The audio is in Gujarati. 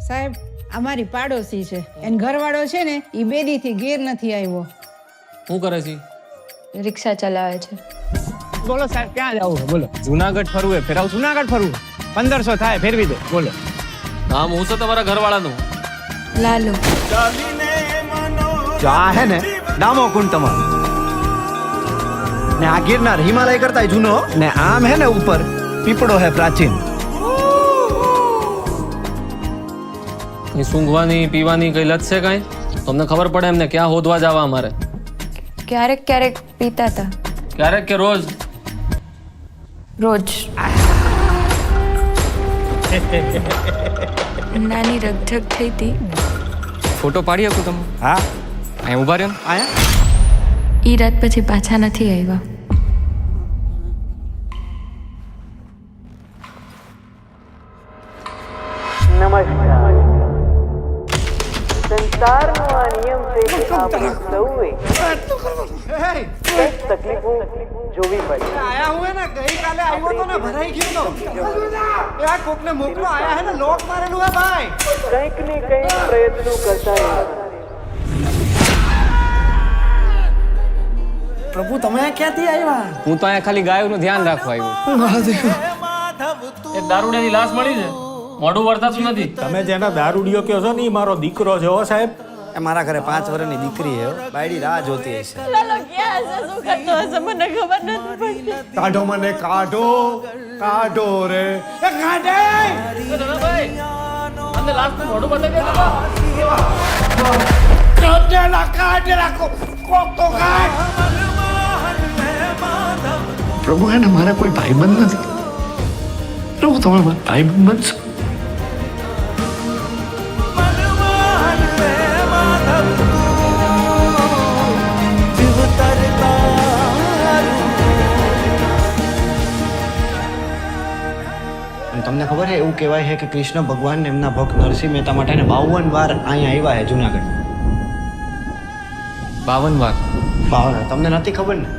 સાહેબ અમારી પાડોશી છે એન ઘરવાળો છે ને એ બેદીથી ઘેર નથી આવ્યો. શું કરે છે? રિક્ષા ચલાવે છે. બોલો સાહેબ ક્યાં જવું છે બોલો. જુનાગઢ ફરવું ફેરાવ. જુનાગઢ ફરવું 1500 થાય ફેરવી દો બોલો. નામ હું છે તમારા ઘરવાળાનું? લાલુ. જો આ હે ને ડામો કુંડ તમારો ને આ ગિરનાર હિમાલય કરતા જૂનો ને આમ હે ને ઉપર પીપળો હે પ્રાચીન. કઈ સૂંઘવાની પીવાની કઈ લત છે કઈ? તમને ખબર પડે એમને ક્યાં હોદવા જવા અમારે? ક્યારેક ક્યારેક પીતા હતા. ક્યારેક કે રોજ? રોજ. નાની રગઝગ થઈ હતી. ફોટો પાડી શકું તમે? હા અહીં ઉભા રહ્યો. આયા ઈ રાત પછી પાછા નથી આવ્યા. નમસ્કાર. સંસારનો આ નિયમ છે કે આપણે સૌએ કંઈક તકલીફો જોવી પડે. આયા હું હે ને ગઈકાલે આવ્યો તો ને ભરાઈ ગયો તો એ આ કોકને મોકલો આયા હે ને લોક મારેલું હે ભાઈ. કંઈક ને કંઈક પ્રયત્નો કરતા રહેવાના. પ્રભુ તમે ક્યાંથી આવ્યા? હું તો અહીંયા ખાલી ગાયોનું ધ્યાન રાખવા આવ્યો. એક દારૂડિયાની લાશ મળી છે. મોઢું વર્તાતું નથી. તમે જેના દારૂડિયો કહો છો ને ઈ મારો દીકરો છે હો સાહેબ. એ મારા ઘરે 5 વર્ષની દીકરી હે બાયડી રાહ જોતી હશે. કાઢો મને કાઢો કાઢો રે એ કાઢે. અંદર લાશનું મોઢું બતાવી દે. કાઢેલા કોક તો કાઢ. પ્રભુ એને મારા કોઈ ભાઈબંધ નથી. પ્રભુ તમે મારા ભાઈબંધ બનશો. તમને ખબર છે એવું કહેવાય છે કે કૃષ્ણ ભગવાન એમના ભક્ત નરસિંહ મહેતા માટે 52 વાર અહીંયા આવ્યા છે જુનાગઢ. 52 વાર? 52 તમને નથી ખબર ને?